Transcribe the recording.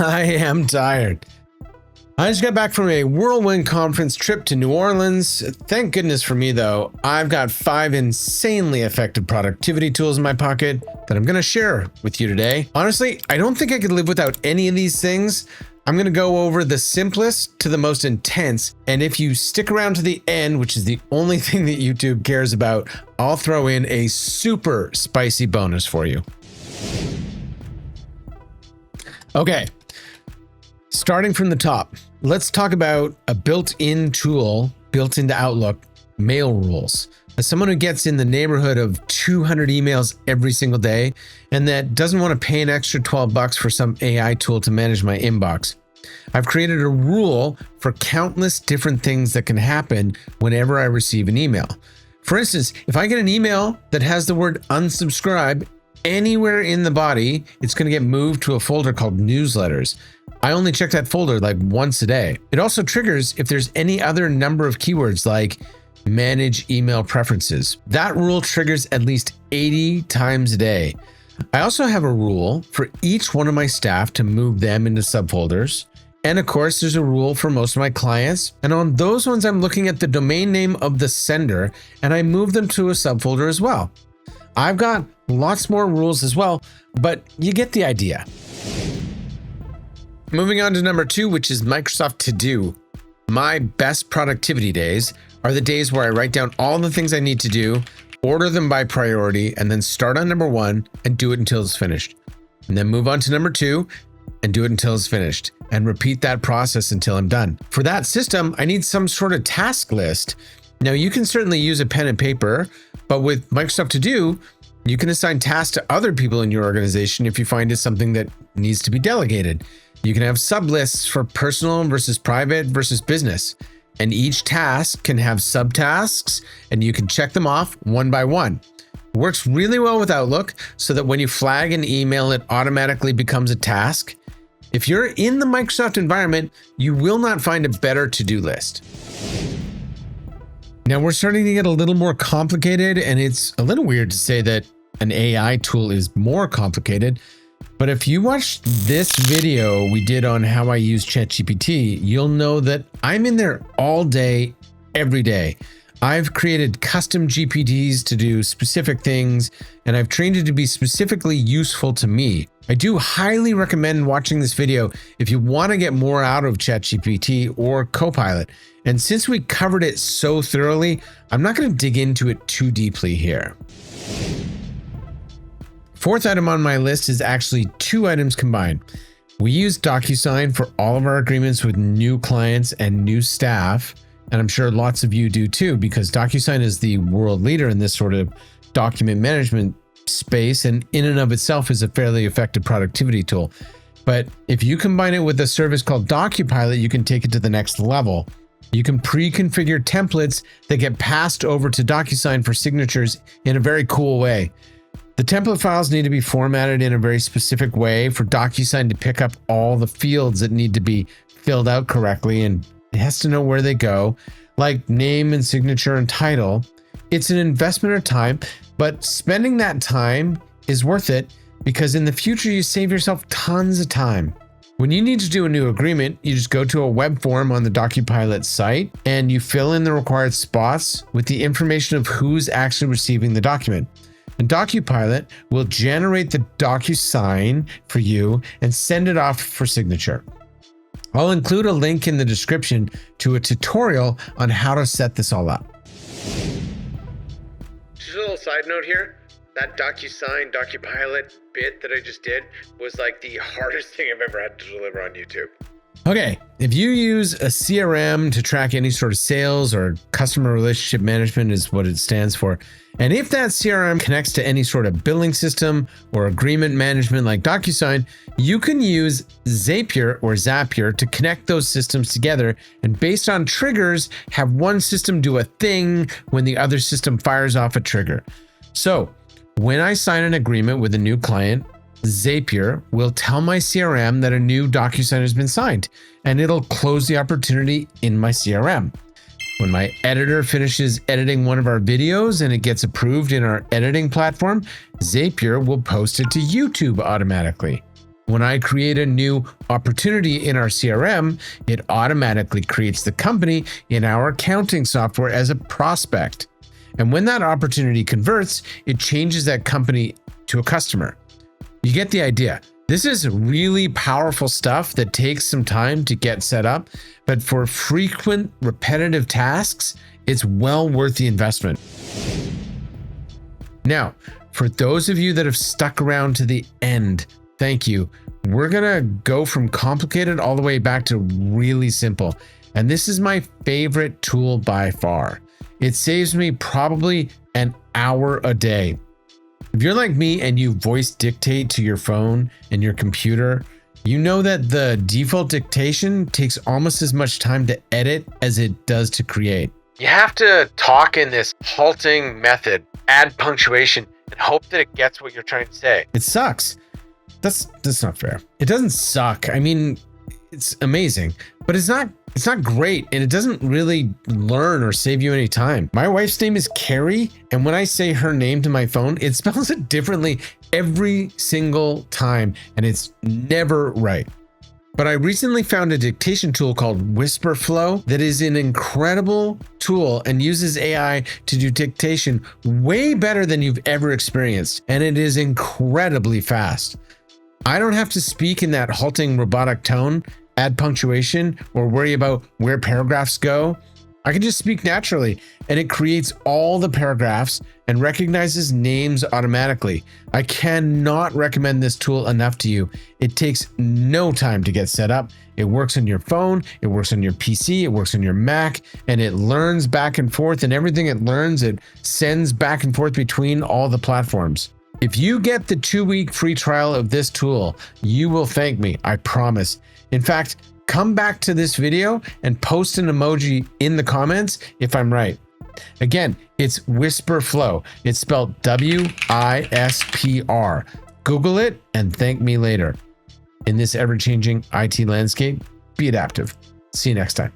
I am tired. I just got back from a whirlwind conference trip to New Orleans. Thank goodness for me, though. I've got 5 insanely effective productivity tools in my pocket that I'm going to share with you today. Honestly, I don't think I could live without any of these things. I'm going to go over the simplest to the most intense. And if you stick around to the end, which is the only thing that YouTube cares about, I'll throw in a super spicy bonus for you. Okay. Starting from the top, let's talk about a built-in tool built into Outlook, mail rules. As someone who gets in the neighborhood of 200 emails every single day and that doesn't want to pay an extra $12 for some AI tool to manage my inbox, I've created a rule for countless different things that can happen whenever I receive an email. For instance, if I get an email that has the word unsubscribe anywhere in the body, it's going to get moved to a folder called newsletters. I only check that folder like once a day. It also triggers if there's any other number of keywords like manage email preferences. That rule triggers at least 80 times a day. I also have a rule for each one of my staff to move them into subfolders. And of course, there's a rule for most of my clients. And on those ones, I'm looking at the domain name of the sender and I move them to a subfolder as well. I've got lots more rules as well, but you get the idea. Moving on to number 2, which is Microsoft To Do. My best productivity days are the days where I write down all the things I need to do, order them by priority, and then start on number 1 and do it until it's finished. And then move on to number 2 and do it until it's finished, and repeat that process until I'm done. For that system, I need some sort of task list. Now, you can certainly use a pen and paper, but with Microsoft To Do, you can assign tasks to other people in your organization if you find it's something that needs to be delegated. You can have sublists for personal versus private versus business. And each task can have subtasks and you can check them off one by one. It works really well with Outlook so that when you flag an email, it automatically becomes a task. If you're in the Microsoft environment, you will not find a better to-do list. Now we're starting to get a little more complicated, and it's a little weird to say that an AI tool is more complicated. But if you watched this video we did on how I use ChatGPT, you'll know that I'm in there all day, every day. I've created custom GPTs to do specific things, and I've trained it to be specifically useful to me. I do highly recommend watching this video if you want to get more out of ChatGPT or Copilot. And since we covered it so thoroughly, I'm not going to dig into it too deeply here. 4th item on my list is actually 2 items combined. We use DocuSign for all of our agreements with new clients and new staff. And I'm sure lots of you do too, because DocuSign is the world leader in this sort of document management space, and in and of itself is a fairly effective productivity tool. But if you combine it with a service called DocPilot, you can take it to the next level. You can pre-configure templates that get passed over to DocuSign for signatures in a very cool way. The template files need to be formatted in a very specific way for DocuSign to pick up all the fields that need to be filled out correctly, and it has to know where they go, like name and signature and title. It's an investment of time, but spending that time is worth it because in the future you save yourself tons of time. When you need to do a new agreement, you just go to a web form on the DocPilot site and you fill in the required spots with the information of who's actually receiving the document. And DocPilot will generate the DocuSign for you and send it off for signature. I'll include a link in the description to a tutorial on how to set this all up. Just a little side note here. That DocuSign, DocPilot bit that I just did was like the hardest thing I've ever had to deliver on YouTube. Okay, if you use a CRM to track any sort of sales or customer relationship management is what it stands for, and if that CRM connects to any sort of billing system or agreement management like DocuSign, you can use Zapier or Zapier to connect those systems together and based on triggers, have one system do a thing when the other system fires off a trigger. So when I sign an agreement with a new client, Zapier will tell my CRM that a new DocuSign has been signed, and it'll close the opportunity in my CRM. When my editor finishes editing one of our videos and it gets approved in our editing platform, Zapier will post it to YouTube automatically. When I create a new opportunity in our CRM, it automatically creates the company in our accounting software as a prospect. And when that opportunity converts, it changes that company to a customer. You get the idea. This is really powerful stuff that takes some time to get set up, but for frequent, repetitive tasks, it's well worth the investment. Now, for those of you that have stuck around to the end, thank you. We're gonna go from complicated all the way back to really simple. And this is my favorite tool by far. It saves me probably an hour a day. If you're like me and you voice dictate to your phone and your computer, you know that the default dictation takes almost as much time to edit as it does to create. You have to talk in this halting method, add punctuation, and hope that it gets what you're trying to say. It sucks. That's not fair. It doesn't suck. I mean, it's amazing, but it's not great, and it doesn't really learn or save you any time. My wife's name is Carrie, and when I say her name to my phone, it spells it differently every single time, and it's never right. But I recently found a dictation tool called Whispr Flow that is an incredible tool and uses AI to do dictation way better than you've ever experienced, and it is incredibly fast. I don't have to speak in that halting robotic tone, add punctuation, or worry about where paragraphs go. I can just speak naturally, and it creates all the paragraphs and recognizes names automatically. I cannot recommend this tool enough to you. It takes no time to get set up. It works on your phone, it works on your PC, it works on your Mac, and it learns back and forth, and everything it learns, it sends back and forth between all the platforms. If you get the 2-week free trial of this tool, you will thank me, I promise. In fact, come back to this video and post an emoji in the comments if I'm right. Again, it's Whispr Flow. It's spelled W-I-S-P-R. Google it and thank me later. In this ever-changing IT landscape, be adaptive. See you next time.